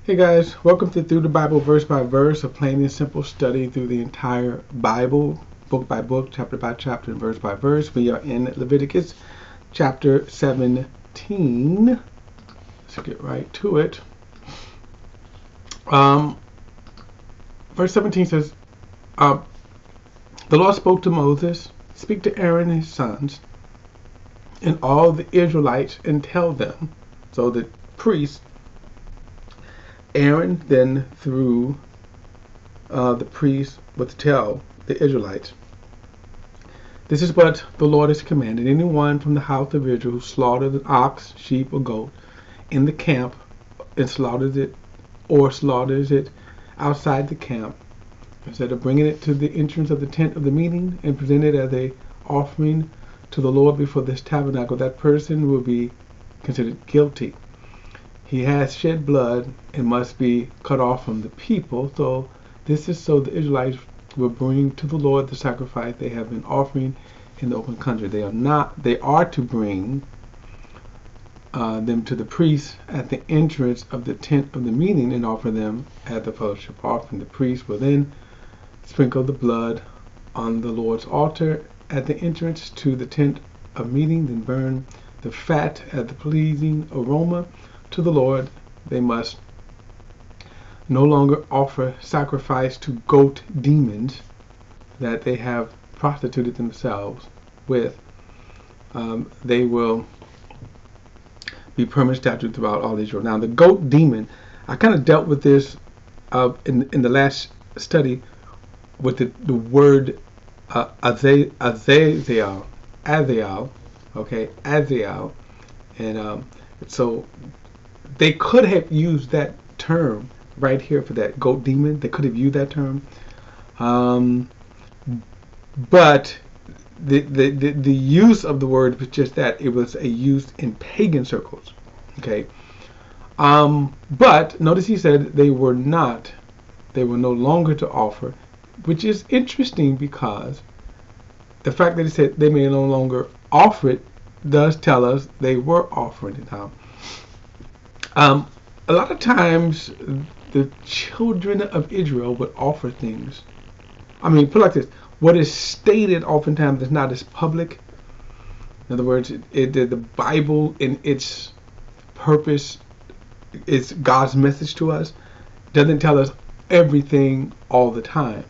Hey guys, welcome to Through the Bible Verse by Verse, a plain and simple study through the entire Bible, book by book, chapter by chapter, and verse by verse. We are in Leviticus chapter 17. Let's get right to it. Verse 17 says, the Lord spoke to Moses, speak to Aaron and his sons, and all the Israelites, and tell them. So the priests, Aaron then through the priest would tell the Israelites, this is what the Lord has commanded. Anyone from the house of Israel who slaughters an ox, sheep, or goat in the camp and slaughters it outside the camp, instead of bringing it to the entrance of the tent of the meeting and present it as a offering to the Lord before this tabernacle, that person will be considered guilty. He has shed blood and must be cut off from the people. So this is so the Israelites will bring to the Lord the sacrifice they have been offering in the open country. They are to bring them to the priest at the entrance of the tent of the meeting and offer them at the fellowship offering. The priest will then sprinkle the blood on the Lord's altar at the entrance to the tent of meeting, then burn the fat at the pleasing aroma to the Lord. They must no longer offer sacrifice to goat demons that they have prostituted themselves with. They will be permanent statute throughout all Israel. Now, the goat demon, I kind of dealt with this in the last study with the word Azazel, okay, Azazel, and so they could have used that term right here for that goat demon. They could have used that term, but the use of the word was just that. It was a use in pagan circles. Okay, but notice he said they were no longer to offer, which is interesting because the fact that he said they may no longer offer it does tell us they were offering it now. A lot of times the children of Israel would offer things. I mean, put it like this. What is stated oftentimes is not as public. In other words, the Bible in its purpose is God's message to us. Doesn't tell us everything all the time.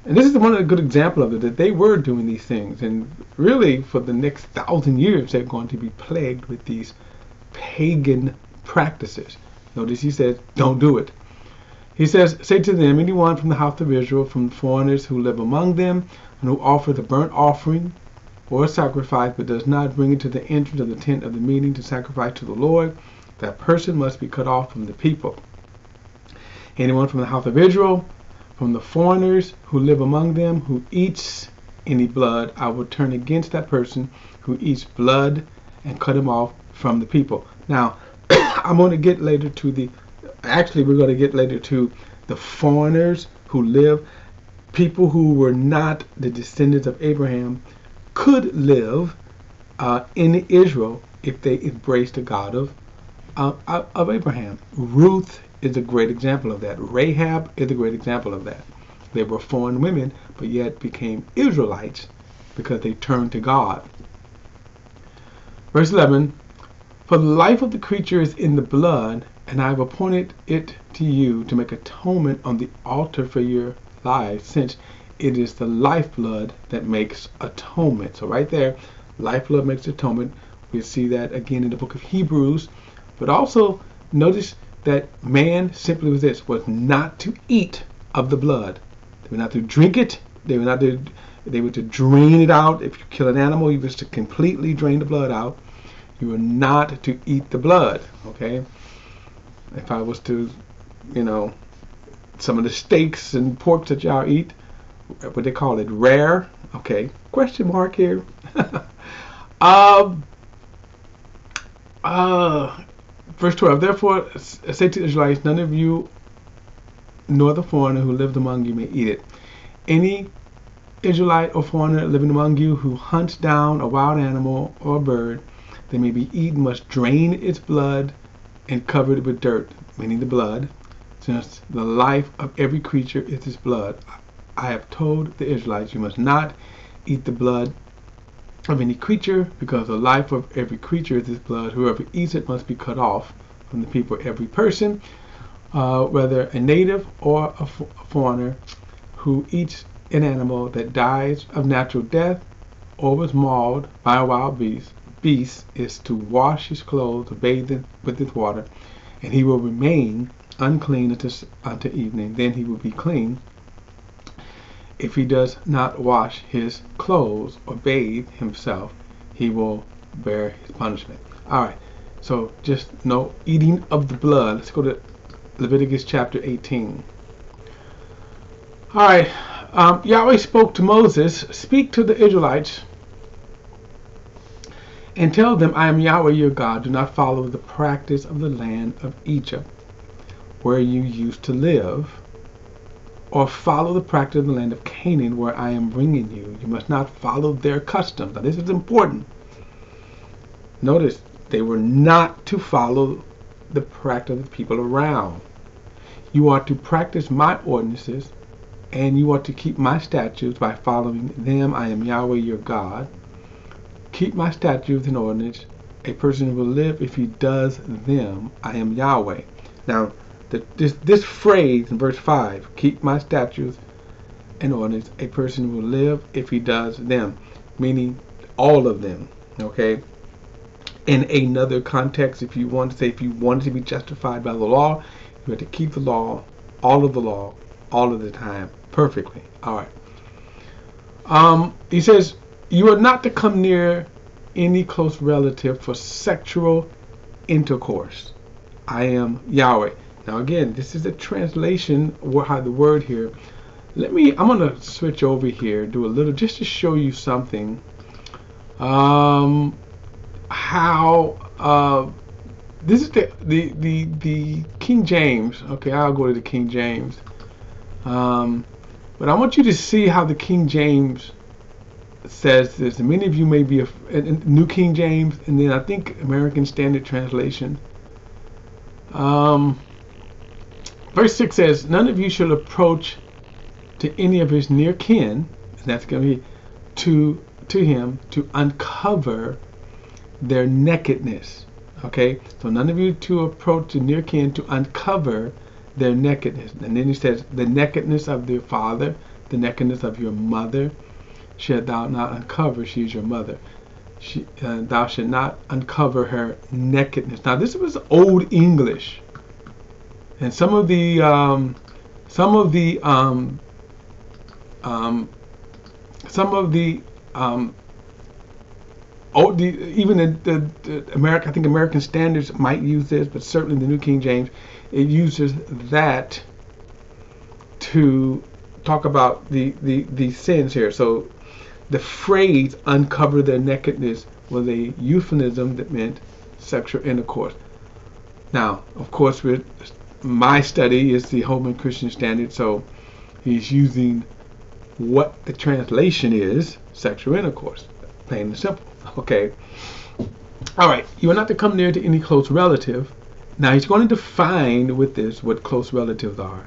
And this is one of the good examples of it, that they were doing these things. And really, for the next 1,000 years, they're going to be plagued with these pagan practices. Notice he says, don't do it. He says, say to them, anyone from the house of Israel, from foreigners who live among them, and who offers a burnt offering or a sacrifice, but does not bring it to the entrance of the tent of the meeting to sacrifice to the Lord, that person must be cut off from the people. Anyone from the house of Israel, from the foreigners who live among them, who eats any blood, I will turn against that person who eats blood and cut him off from the people. Now, I'm going to get later to we're going to get later to the foreigners who live. People who were not the descendants of Abraham could live in Israel if they embraced the God of Abraham. Ruth is a great example of that. Rahab is a great example of that. They were foreign women, but yet became Israelites because they turned to God. Verse 11, for the life of the creature is in the blood, and I have appointed it to you to make atonement on the altar for your lives, since it is the lifeblood that makes atonement. So right there, lifeblood makes atonement. We see that again in the book of Hebrews. But also notice that man simply was not to eat of the blood. They were not to drink it. They were to drain it out. If you kill an animal, you was to completely drain the blood out. You are not to eat the blood, okay? If I was to, some of the steaks and pork that y'all eat, what they call it, rare, okay? Question mark here. Verse 12, therefore say to the Israelites, none of you nor the foreigner who lived among you may eat it. Any Israelite or foreigner living among you who hunts down a wild animal or a bird that may be eaten must drain its blood and cover it with dirt. meaning the blood, since the life of every creature is his blood. I have told the Israelites, you must not eat the blood of any creature, because the life of every creature is his blood. Whoever eats it must be cut off from the people. Every person, whether a native or a foreigner, who eats an animal that dies of natural death or was mauled by a wild beast is to wash his clothes, to bathe with his water, and he will remain unclean until evening. Then he will be clean. If he does not wash his clothes or bathe himself, he will bear his punishment. All right, so just no eating of the blood. Let's go to Leviticus chapter 18. All right, Yahweh spoke to Moses, speak to the Israelites and tell them, I am Yahweh your God. Do not follow the practice of the land of Egypt, where you used to live, or follow the practice of the land of Canaan, where I am bringing you. You must not follow their customs. Now this is important. Notice, they were not to follow the practice of the people around. You are to practice my ordinances, and you are to keep my statutes by following them. I am Yahweh your God. Keep my statutes and ordinances. A person will live if he does them. I am Yahweh. Now, this phrase in verse 5, keep my statutes and ordinances, a person will live if he does them, meaning all of them. Okay. In another context, if you want to say, if you wanted to be justified by the law, you have to keep the law, all of the time, perfectly. All right. He says, you are not to come near any close relative for sexual intercourse. I am Yahweh. Now again, this is a translation how the word here. I'm going to switch over here, do a little, just to show you something. How this is the King James. Okay, I'll go to the King James. But I want you to see how the King James says this. And many of you may be a New King James, and then I think American Standard Translation. Verse 6 says, none of you shall approach to any of his near kin, and that's going to be to him, to uncover their nakedness. Okay, so none of you to approach to near kin to uncover their nakedness. And then he says, the nakedness of their father, the nakedness of your mother, shalt thou not uncover. She is your mother. Thou shalt not uncover her nakedness. Now this was Old English, and some of the even the American, I think American Standards might use this, but certainly the New King James, it uses that to talk about the sins here. So the phrase uncover their nakedness was a euphemism that meant sexual intercourse. Now, of course, my study is the Holman Christian Standard, so he's using what the translation is, sexual intercourse, plain and simple. Okay. All right. You are not to come near to any close relative. Now he's going to define with this what close relatives are.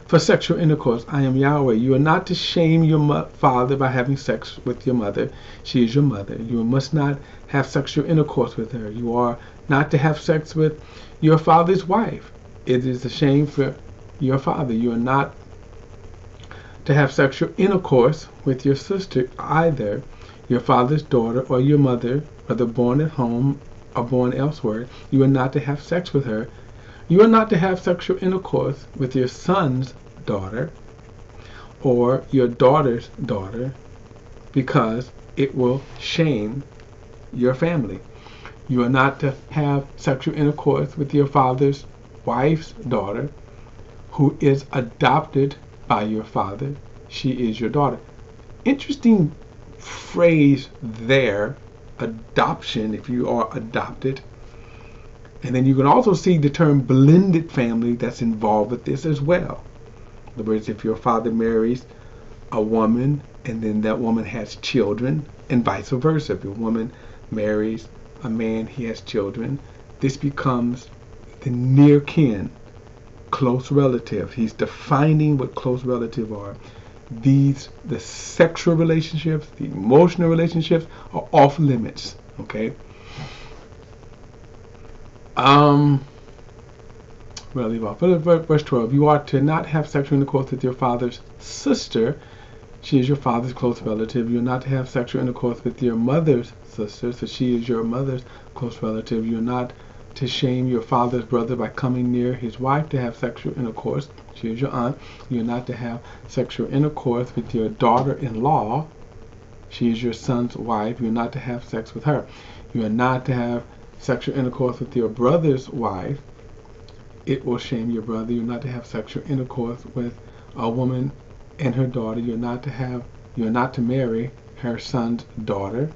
For sexual intercourse, I am Yahweh. You are not to shame your father by having sex with your mother. She is your mother. You must not have sexual intercourse with her. You are not to have sex with your father's wife. It is a shame for your father. You are not to have sexual intercourse with your sister either, your father's daughter or your mother, whether born at home or born elsewhere. You are not to have sex with her. You are not to have sexual intercourse with your son's daughter or your daughter's daughter, because it will shame your family. You are not to have sexual intercourse with your father's wife's daughter, who is adopted by your father. She is your daughter. Interesting phrase there, adoption, if you are adopted. And then you can also see the term blended family that's involved with this as well. In other words, if your father marries a woman and then that woman has children, and vice versa. If a woman marries a man, he has children, this becomes the near kin close relative. He's defining what close relative are. The sexual relationships, the emotional relationships are off limits. Okay. We'll leave off. Verse 12. You are to not have sexual intercourse with your father's sister. She is your father's close relative. You are not to have sexual intercourse with your mother's sister, so she is your mother's close relative. You are not to shame your father's brother by coming near his wife to have sexual intercourse. She is your aunt. You are not to have sexual intercourse with your daughter-in-law. She is your son's wife. You are not to have sex with her. You are not to have sexual intercourse with your brother's wife. It will shame your brother. You are not to have sexual intercourse with a woman and her daughter. You are not to marry her son's daughter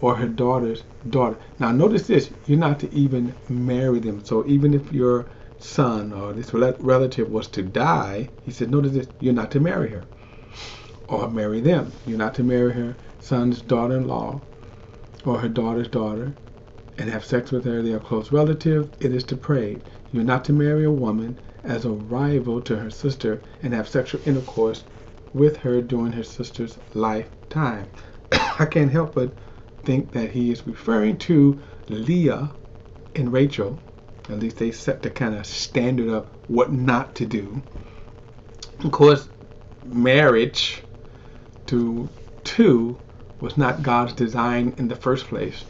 or her daughter's daughter. Now notice this, you're not to even marry them. So even if your son or this relative was to die, he said, notice this, you're not to marry her or marry them. You're not to marry her son's daughter-in-law or her daughter's daughter and have sex with her. They are close relatives. It is depraved. You're not to marry a woman as a rival to her sister and have sexual intercourse with her during her sister's lifetime. I can't help but think that he is referring to Leah and Rachel. At least they set the kind of standard of what not to do. Of course, marriage to two was not God's design in the first place.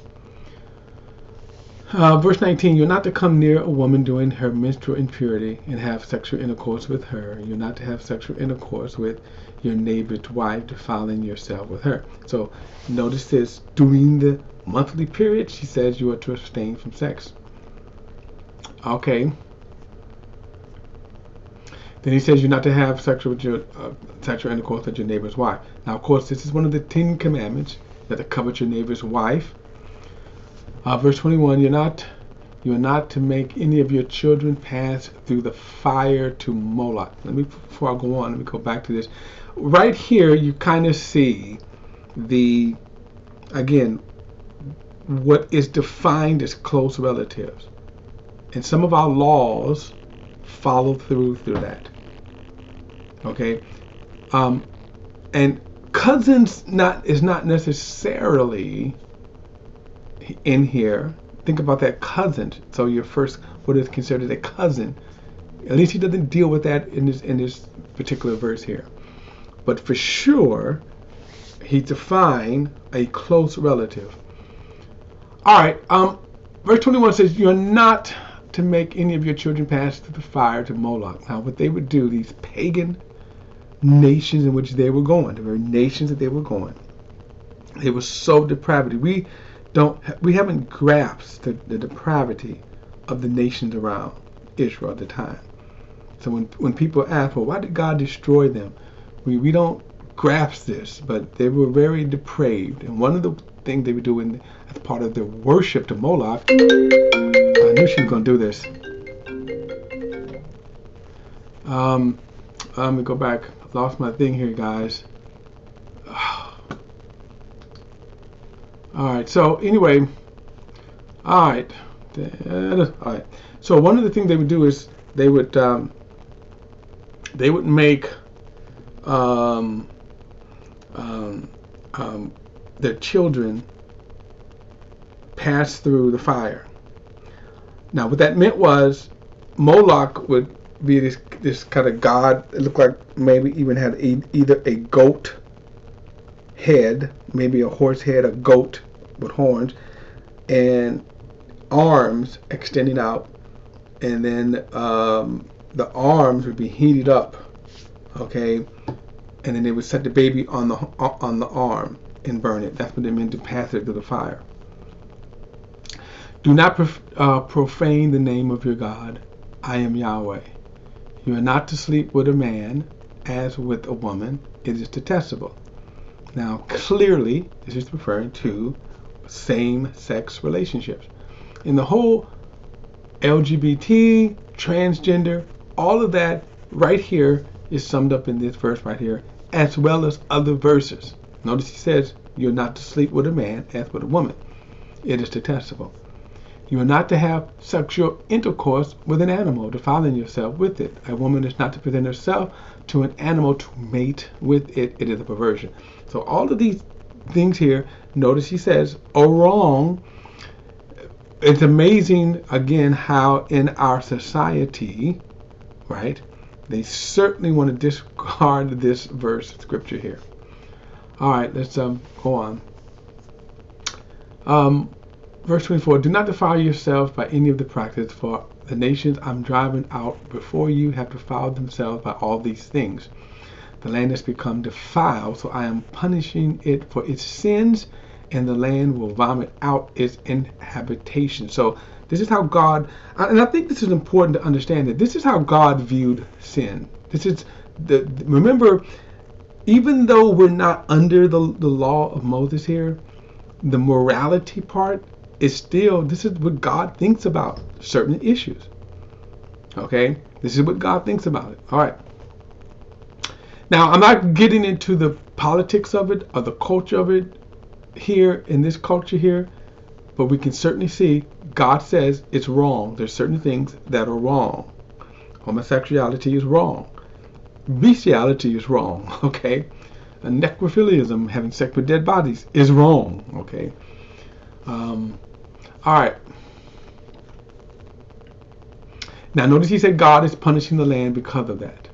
Verse 19, you're not to come near a woman during her menstrual impurity and have sexual intercourse with her. You're not to have sexual intercourse with your neighbor's wife, defiling yourself with her. So notice this, during the monthly period, she says you are to abstain from sex. Okay. Then he says you're not to have sexual intercourse with your neighbor's wife. Now, of course, this is one of the 10 commandments, that to covet your neighbor's wife. Verse 21, you are not to make any of your children pass through the fire to Moloch. Before I go on, let me go back to this. Right here, you kind of see again, what is defined as close relatives. And some of our laws follow through that. Okay? And cousins is not necessarily in here. Think about that, cousin. So your first, what is considered a cousin. At least he doesn't deal with that in this particular verse here. But for sure, he defined a close relative. All right. Verse 21 says, "You are not to make any of your children pass through the fire to Moloch." Now, what they would do, these pagan nations in which they were going, the very nations that they were going, they were so depravity. We haven't grasped the depravity of the nations around Israel at the time. So when people ask, well, why did God destroy them? We don't grasp this, but they were very depraved. And one of the things they were doing as part of their worship to Moloch, I knew she was going to do this. Let me go back. I've lost my thing here, guys. Alright, so anyway, alright. So one of the things they would do is they would make their children pass through the fire. Now, what that meant was Moloch would be this kind of god. It looked like maybe even had either a goat head, maybe a horse head, a goat with horns, and arms extending out, and then the arms would be heated up, okay, and then they would set the baby on the arm and burn it. That's what they meant to pass it through the fire. Do not profane the name of your God. I am Yahweh. You are not to sleep with a man as with a woman. It is detestable. Now, clearly, this is referring to same-sex relationships. And the whole LGBT, transgender, all of that right here is summed up in this verse right here, as well as other verses. Notice he says, you're not to sleep with a man as with a woman. It is detestable. You are not to have sexual intercourse with an animal, defiling yourself with it. A woman is not to present herself to an animal to mate with it. It is a perversion. So all of these things here, notice he says, are wrong. It's amazing, again, how in our society, right, they certainly want to discard this verse of scripture here. All right, let's go on. Verse 24, do not defile yourselves by any of the practice, for the nations I'm driving out before you have defiled themselves by all these things. The land has become defiled, so I am punishing it for its sins, and the land will vomit out its inhabitation. So this is how God, and I think this is important to understand, that this is how God viewed sin. This is remember, even though we're not under the law of Moses here, the morality part is still, this is what God thinks about certain issues. Okay? This is what God thinks about it. All right. Now, I'm not getting into the politics of it or the culture of it here in this culture here, but we can certainly see God says it's wrong. There's certain things that are wrong. Homosexuality is wrong. Bestiality is wrong. Okay? And necrophilism, having sex with dead bodies, is wrong. Okay? All right. Now, notice he said God is punishing the land because of that.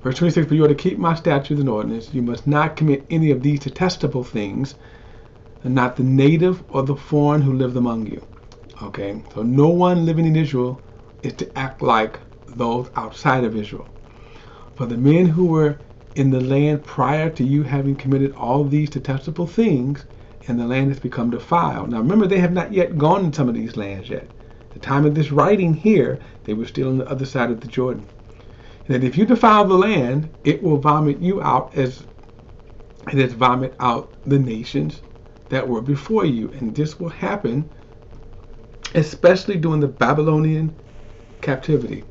Verse 26, but you are to keep my statutes and ordinances. You must not commit any of these detestable things, and not the native or the foreign who lives among you. Okay? So no one living in Israel is to act like those outside of Israel. For the men who were in the land prior to you having committed all these detestable things, and the land has become defiled. Now remember, they have not yet gone in some of these lands yet. At the time of this writing here, they were still on the other side of the Jordan. And that if you defile the land, it will vomit you out as it has vomited out the nations that were before you. And this will happen especially during the Babylonian captivity.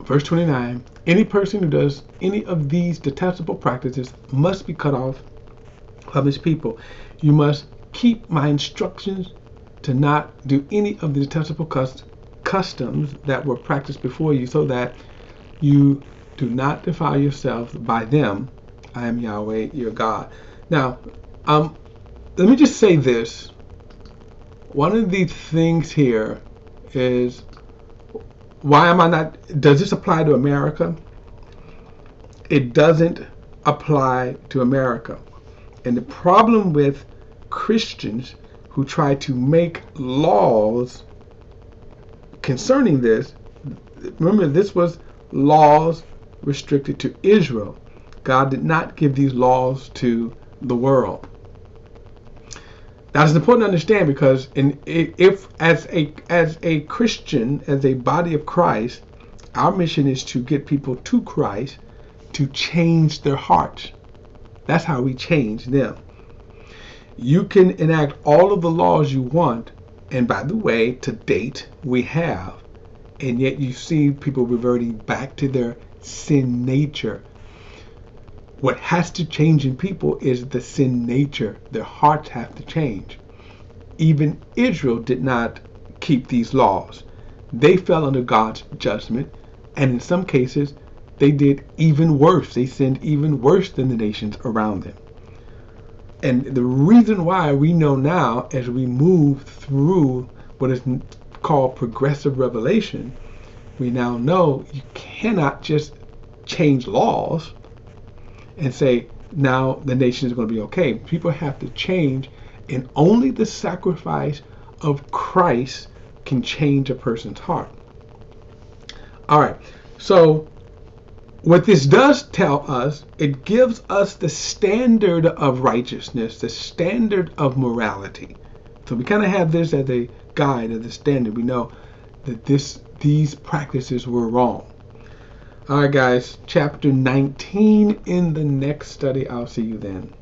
Verse 29, any person who does any of these detestable practices must be cut off of his people. You must keep my instructions to not do any of the detestable customs that were practiced before you, so that you do not defile yourselves by them. I am Yahweh, your God. Now, let me just say this. One of the things here is, why am I not, does this apply to America? It doesn't apply to America. And the problem with Christians who try to make laws concerning this, remember, this was laws restricted to Israel. God did not give these laws to the world. That is important to understand, because if as a Christian, as a body of Christ, our mission is to get people to Christ, to change their hearts. That's how we change them. You can enact all of the laws you want, and by the way, to date, we have, and yet you see people reverting back to their sin nature. What has to change in people is the sin nature. Their hearts have to change. Even Israel did not keep these laws. They fell under God's judgment, and in some cases, they did even worse. They sinned even worse than the nations around them. And the reason why we know now, as we move through what is called progressive revelation, we now know you cannot just change laws and say, now the nation is going to be okay. People have to change, and only the sacrifice of Christ can change a person's heart. All right, so what this does tell us, it gives us the standard of righteousness, the standard of morality. So we kind of have this as a guide, as a standard. We know that these practices were wrong. All right, guys, chapter 19 in the next study. I'll see you then.